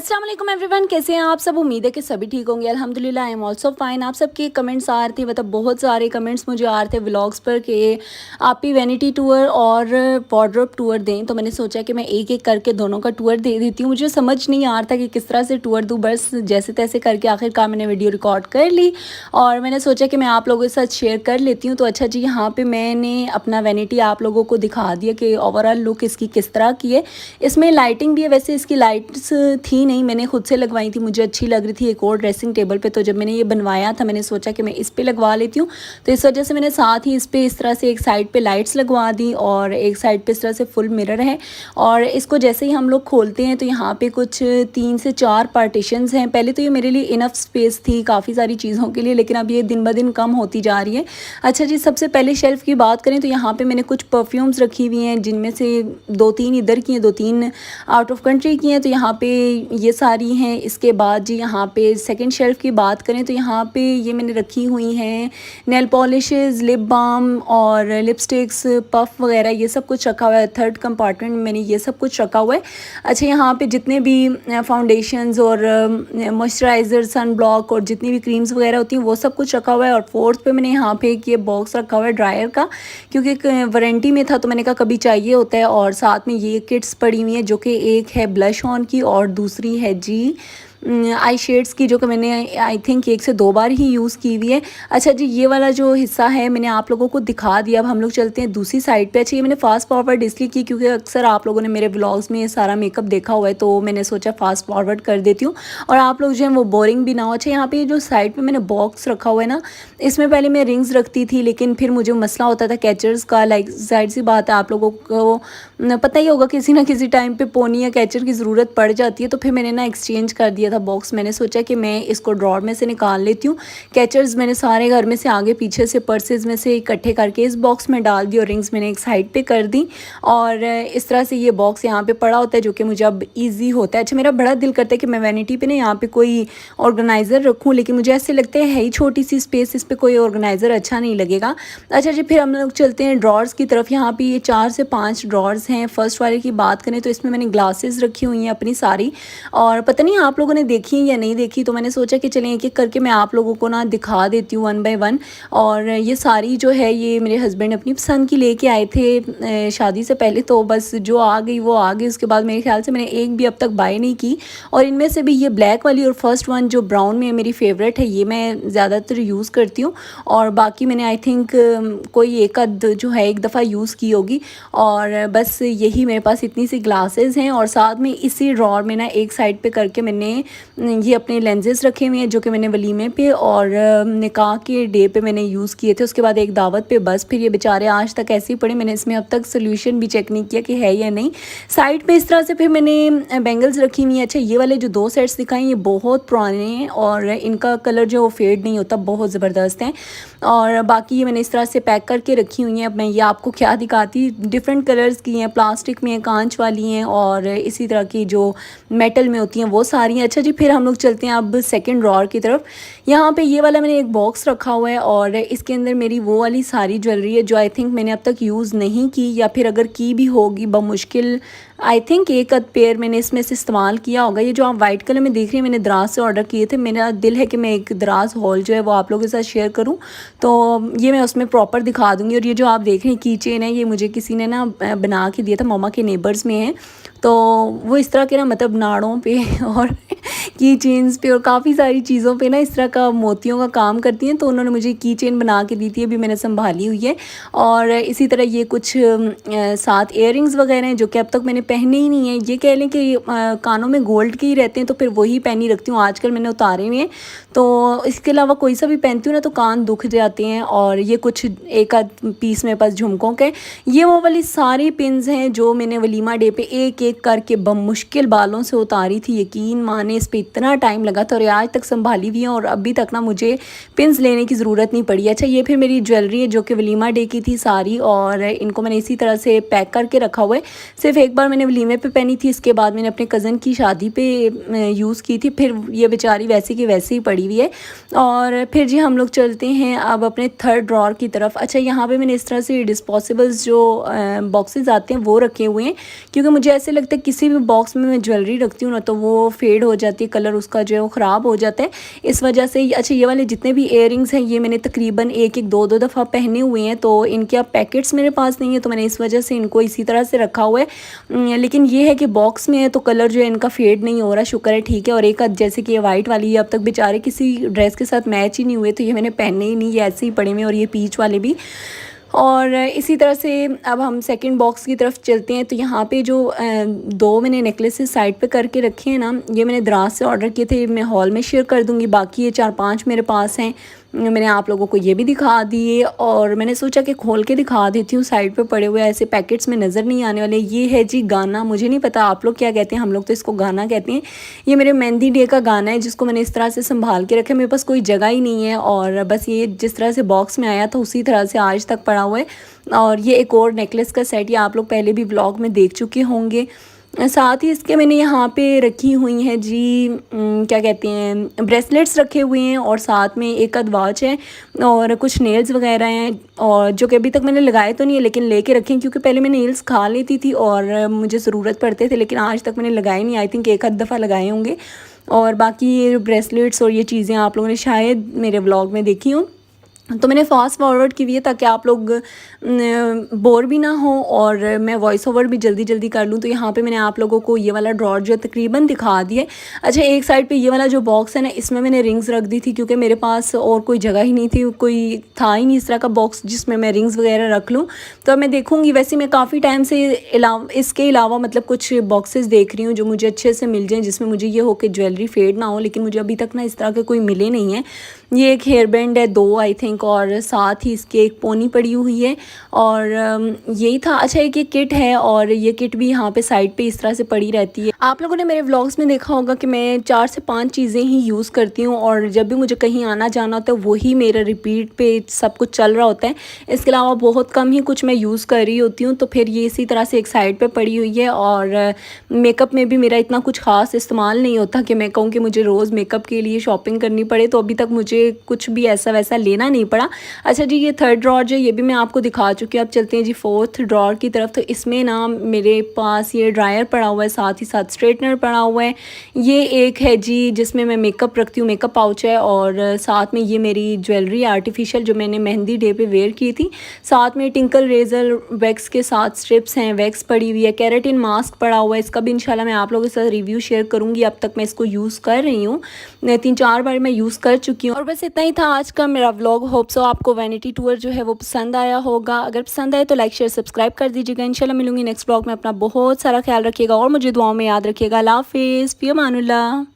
अस्सलाम वालेकुम एवरीवन, कैसे हैं आप सब। उम्मीद है कि सभी ठीक होंगे। अल्हम्दुलिल्लाह आई एम ऑल्सो फाइन। आप सबके कमेंट्स आ रहे थे, मतलब बहुत सारे कमेंट्स मुझे आ रहे थे व्लॉग्स पर कि आप भी वैनिटी टूर और वार्डरोब टूर दें। तो मैंने सोचा कि मैं एक एक करके दोनों का टूर दे देती हूँ। मुझे समझ नहीं आ रहा था कि किस तरह से टूर दूँ, बस जैसे तैसे करके आखिरकार मैंने वीडियो रिकॉर्ड कर ली और मैंने सोचा कि मैं आप लोगों के साथ शेयर कर लेती हूँ। तो अच्छा जी, यहाँ पर मैंने अपना वैनिटी आप लोगों को दिखा दिया कि ओवरऑल लुक इसकी किस तरह की है। इसमें लाइटिंग भी है, वैसे इसकी लाइट्स थी नहीं, मैंने खुद से लगवाई थी, मुझे अच्छी लग रही थी एक और ड्रेसिंग टेबल पे। तो जब मैंने ये बनवाया था मैंने सोचा कि मैं इस पे लगवा लेती हूँ। तो इस वजह से मैंने साथ ही इस पे इस तरह से एक साइड पे लाइट्स लगवा दी और एक साइड पे इस तरह से फुल मिरर है। और इसको जैसे ही हम लोग खोलते हैं तो यहाँ पे कुछ 3 से 4 पार्टीशंस हैं। पहले तो ये मेरे लिए इनफ स्पेस थी काफ़ी सारी चीज़ों के लिए, लेकिन अब ये दिन ब दिन कम होती जा रही है। अच्छा जी, सबसे पहले शेल्फ़ की बात करें तो यहाँ पर मैंने कुछ परफ्यूम्स रखी हुई हैं, जिनमें से 2-3 इधर की हैं, 2-3 आउट ऑफ कंट्री की हैं। तो यहाँ पे ये सारी हैं। इसके बाद जी यहाँ पे सेकंड शेल्फ़ की बात करें तो यहाँ पे ये मैंने रखी हुई हैं नेल पॉलिशेस, लिप बाम और लिपस्टिक्स, पफ वगैरह, ये सब कुछ रखा हुआ है। थर्ड कंपार्टमेंट में मैंने ये सब कुछ रखा हुआ है। अच्छा, यहाँ पे जितने भी फाउंडेशंस और मॉइस्चराइज़र, सन ब्लॉक और जितनी भी क्रीम्स वगैरह होती हैं वो सब कुछ रखा हुआ है। और फोर्थ पे मैंने यहाँ पे एक ये बॉक्स रखा हुआ है ड्रायर का, क्योंकि वारंटी में था तो मैंने कहा कभी चाहिए होता है। और साथ में ये किट्स पड़ी हुई हैं, जो कि एक है ब्लश ऑन की और दूसरी है जी आई शेड्स की, जो कि मैंने आई थिंक 1 से 2 बार ही यूज़ की हुई है। अच्छा जी, ये वाला जो हिस्सा है मैंने आप लोगों को दिखा दिया। अब हम लोग चलते हैं दूसरी साइड पे। अच्छा, ये मैंने फास्ट फॉरवर्ड इसलिए की क्योंकि अक्सर आप लोगों ने मेरे व्लॉग्स में ये सारा मेकअप देखा हुआ है, तो मैंने सोचा फास्ट फॉरवर्ड कर देती हूँ और आप लोग जो है वो बोरिंग भी ना हो। अच्छा, यहाँ पर जो साइड पर मैंने बॉक्स रखा हुआ है ना, इसमें पहले मैं रिंग्स रखती थी, लेकिन फिर मुझे मसला होता था कैचर्स का। लाइक जाहिर सी बात है, आप लोगों को पता ही होगा किसी ना किसी टाइम पे पोनी या कैचर की ज़रूरत पड़ जाती है। तो फिर मैंने ना एक्सचेंज कर दिया था बॉक्स। मैंने सोचा कि मैं इसको ड्रॉर में से निकाल लेती हूँ। कैचर्स मैंने सारे घर में से आगे पीछे से पर्सेस में से इकट्ठे करके इस बॉक्स में डाल दी और रिंग्स मैंने एक साइड पे कर दी। और इस तरह से ये बॉक्स यहाँ पे पड़ा होता है, जो कि मुझे अब ईजी होता है। अच्छा, मेरा बड़ा दिल करता है कि मैं वैनिटी पे ना यहाँ पे कोई ऑर्गेनाइज़र रखूँ, लेकिन मुझे ऐसे लगता है ही छोटी सी स्पेस, इस पर कोई ऑर्गेनाइज़र अच्छा नहीं लगेगा। अच्छा जी, फिर हम लोग चलते हैं ड्रॉर्स की तरफ। यहाँ पे ये 4 से 5 ड्रॉर्स हैं। फर्स्ट वाले की बात करें तो इसमें मैंने ग्लासेस रखी हुई हैं अपनी सारी, और पता नहीं आप लोगों ने देखी है या नहीं देखी, तो मैंने सोचा कि चलें एक एक करके मैं आप लोगों को ना दिखा देती हूँ 1 बाय 1। और ये सारी जो है ये मेरे हस्बैंड अपनी पसंद की लेके आए थे शादी से पहले, तो बस जो आ गई वो आ गई। उसके बाद मेरे ख्याल से मैंने एक भी अब तक बाय नहीं की। और इनमें से भी ये ब्लैक वाली और फर्स्ट वन जो ब्राउन में है मेरी फेवरेट है, ये मैं ज़्यादातर यूज़ करती हूँ। और बाकी मैंने आई थिंक कोई एक आध जो है एक दफ़ा यूज़ की होगी। और बस यही मेरे पास इतनी सी ग्लासेस हैं। और साथ में इसी ड्रॉर में ना एक साइड पे करके मैंने ये अपने लेंसेज रखे हुए हैं, जो कि मैंने वलीमे पे और निकाह के डे पे मैंने यूज़ किए थे। उसके बाद एक दावत पे, बस फिर ये बेचारे आज तक ऐसे ही पड़े। मैंने इसमें अब तक सोल्यूशन भी चेक नहीं किया कि है या नहीं। साइड पे इस तरह से फिर मैंने बैंगल्स रखी हुई हैं। अच्छा, ये वाले जो 2 सेट्स दिखाएँ ये बहुत पुराने हैं और इनका कलर जो फेड नहीं होता, बहुत ज़बरदस्त हैं। और बाकी ये मैंने इस तरह से पैक करके रखी हुई हैं। अब मैं ये आपको क्या दिखाती, डिफरेंट कलर्स की हैं, प्लास्टिक में, कांच वाली हैं और इसी तरह की जो मेटल में होती हैं वो सारी हैं। अच्छा जी, फिर हम लोग चलते हैं अब सेकंड ड्रॉर की तरफ। यहाँ पे ये वाला मैंने एक बॉक्स रखा हुआ है और इसके अंदर मेरी वो वाली सारी ज्वेलरी है जो आई थिंक मैंने अब तक यूज़ नहीं की, या फिर अगर की भी होगी बमुश्किल आई थिंक एक आध पेयर मैंने इसमें से इस्तेमाल किया होगा। ये जो आप वाइट कलर में देख रही हैं मैंने दराज से ऑर्डर किए थे। मेरा दिल है कि मैं एक दराज हॉल जो है वो आप लोगों के साथ शेयर करूं, तो ये मैं उसमें प्रॉपर दिखा दूंगी। और ये जो आप देख रहे हैं की चेन है, ये मुझे किसी ने ना बना के दिया था, मामा के नेबर्स में है। तो वो इस तरह के ना मतलब नाड़ों पे और की चेन्स पे और काफ़ी सारी चीज़ों पे ना इस तरह का मोतियों का काम करती हैं, तो उन्होंने मुझे की चेन बना के दी थी, अभी मैंने संभाली हुई है। और इसी तरह ये कुछ साथ इयररिंग्स वगैरह हैं जो कि अब तक मैंने पहने ही नहीं है। ये कह लें कि कानों में गोल्ड के ही रहते हैं, तो फिर वही पहनी रखती हूँ। आजकल मैंने उतारे हुए हैं, तो इसके अलावा कोई सा भी पहनती हूँ ना तो कान दुख जाते हैं। और ये कुछ एक आध पीस मेरे पास झुमकों के, ये वो वाली सारी पिन्स हैं जो मैंने वलीमा डे पे एक एक करके बमुश्किल बालों से उतारी थी। यकीन माने इस पर इतना टाइम लगा था और आज तक संभाली हुई हैं और अभी तक ना मुझे पिन्स लेने की ज़रूरत नहीं पड़ी। अच्छा, ये फिर मेरी ज्वेलरी है जो कि वलीमा डे की थी सारी, और इनको मैंने इसी तरह से पैक करके रखा हुआ है। सिर्फ एक बार मैंने वलीमे पे पहनी थी, इसके बाद मैंने अपने कज़न की शादी पे यूज़ की थी, फिर ये बेचारी वैसी की वैसी ही पड़ी हुई है। और फिर जी हम लोग चलते हैं अब अपने थर्ड ड्रॉर की तरफ। अच्छा, यहाँ पे मैंने इस तरह से डिस्पोजेबल्स जो बॉक्सेस आते हैं वो रखे हुए हैं, क्योंकि मुझे ऐसे लगता है किसी भी बॉक्स में मैं ज्वेलरी रखती हूँ ना तो वो फेड हो जाती है, कलर उसका जो है वो ख़राब हो जाता है। इस वजह से अच्छा ये वाले जितने भी इयररिंग्स हैं ये मैंने तकरीबन एक दो दफ़ा पहने हुए हैं, तो इनके अब पैकेट्स मेरे पास नहीं है तो मैंने इस वजह से इनको इसी तरह से रखा हुआ है। लेकिन ये है कि बॉक्स में है तो कलर जो है इनका फेड नहीं हो रहा, शुक्र है, ठीक है। और एक जैसे कि ये वाइट वाली ये अब तक बेचारे किसी ड्रेस के साथ मैच ही नहीं हुए, तो ये मैंने पहने ही नहीं, ये ऐसे ही पड़े हुए, और ये पीच वाले भी। और इसी तरह से अब हम सेकंड बॉक्स की तरफ चलते हैं। तो यहाँ पे जो दो मैंने नेकलेसेस साइड पे करके रखे हैं ना, ये मैंने दराज से ऑर्डर किए थे, मैं हॉल में शेयर कर दूँगी। बाकी ये 4-5 मेरे पास हैं, मैंने आप लोगों को ये भी दिखा दिए, और मैंने सोचा कि खोल के दिखा देती हूँ। साइड पे पड़े हुए ऐसे पैकेट्स में नज़र नहीं आने वाले। ये है जी गाना, मुझे नहीं पता आप लोग क्या कहते हैं, हम लोग तो इसको गाना कहते हैं। ये मेरे मेहंदी डे का गाना है जिसको मैंने इस तरह से संभाल के रखा है, मेरे पास कोई जगह ही नहीं है, और बस ये जिस तरह से बॉक्स में आया था उसी तरह से आज तक पड़ा हुआ है। और ये एक और नेकलेस का सेट, ये आप लोग पहले भी व्लॉग में देख चुके होंगे। साथ ही इसके मैंने यहाँ पे रखी हुई हैं जी क्या कहते हैं, ब्रेसलेट्स रखे हुए हैं, और साथ में एक आध वॉच है और कुछ नेल्स वगैरह हैं, और जो कि अभी तक मैंने लगाए तो नहीं है लेकिन लेके रखे हैं, क्योंकि पहले मैं नेल्स खा लेती थी और मुझे ज़रूरत पड़ते थे, लेकिन आज तक मैंने लगाए नहीं। आई थिंक एक आध दफ़ा लगाए होंगे। और बाकी ये ब्रेसलेट्स और ये चीज़ें आप लोगों ने शायद मेरे व्लॉग में देखी हों, तो मैंने फास्ट फॉरवर्ड की हुई है ताकि आप लोग बोर भी ना हो और मैं वॉइस ओवर भी जल्दी जल्दी कर लूँ। तो यहाँ पे मैंने आप लोगों को ये वाला ड्रॉर जो तकरीबन दिखा दिया। अच्छा, एक साइड पे ये वाला जो बॉक्स है ना, इसमें मैंने रिंग्स रख दी थी, क्योंकि मेरे पास और कोई जगह ही नहीं थी, कोई था ही नहीं इस तरह का बॉक्स जिसमें मैं रिंग्स वगैरह रख लूँ। तो मैं देखूँगी, वैसे मैं काफ़ी टाइम से इसके अलावा मतलब कुछ बॉक्सेस देख रही हूँ जो मुझे अच्छे से मिल जाएँ, जिसमें मुझे ये हो कि ज्वेलरी फेड ना हो, लेकिन मुझे अभी तक ना इस तरह के कोई मिले नहीं हैं। ये एक हेयर बैंड है, 2 आई थिंक, और साथ ही इसके एक पोनी पड़ी हुई है, और यही था। अच्छा, एक ये किट है, और ये किट भी यहाँ पे साइड पे इस तरह से पड़ी रहती है। आप लोगों ने मेरे व्लॉग्स में देखा होगा कि मैं 4 से 5 चीज़ें ही यूज़ करती हूँ, और जब भी मुझे कहीं आना जाना होता है वही मेरा रिपीट पे सब कुछ चल रहा होता है। इसके अलावा बहुत कम ही कुछ मैं यूज़ कर रही होती हूँ। तो फिर ये इसी तरह से एक साइड पर पड़ी हुई है, और मेकअप में भी मेरा इतना कुछ ख़ास इस्तेमाल नहीं होता कि मैं कहूँ कि मुझे रोज़ मेकअप के लिए शॉपिंग करनी पड़े, तो अभी तक मुझे कुछ भी ऐसा वैसा लेना नहीं पड़ा। अच्छा जी, ये थर्ड ड्रॉर जो ये भी मैं आपको दिखा चुकी हूँ। अब चलते हैं जी फोर्थ ड्रॉर की तरफ। तो इसमें ना मेरे पास ये ड्रायर पड़ा हुआ है, साथ ही साथ स्ट्रेटनर पड़ा हुआ है। ये एक है जी जिसमें मैं मेकअप रखती हूँ, मेकअप पाउच है, और साथ में ये मेरी ज्वेलरी आर्टिफिशियल जो मैंने मेहंदी डे पे वेयर की थी। साथ में टिंकल रेजर वैक्स के साथ स्ट्रिप्स हैं, वैक्स पड़ी हुई है, केराटिन मास्क पड़ा हुआ है। इसका भी इंशाल्लाह मैं आप लोगों के साथ रिव्यू शेयर करूँगी। अब तक मैं इसको यूज़ कर रही हूँ, 3-4 बार मैं यूज़ कर चुकी हूँ। और बस इतना ही था आज का मेरा व्लॉग। होप सो आपको वैनिटी टूर जो है वो पसंद आया होगा। अगर पसंद आए तो लाइक शेयर सब्सक्राइब कर दीजिएगा। इंशाल्लाह मिलूंगी नेक्स्ट व्लॉग में। अपना बहुत सारा ख्याल रखिएगा और मुझे दुआओं में याद रखिएगा। अल्लाह हाफिज़, फ़ी अमानुल्लाह।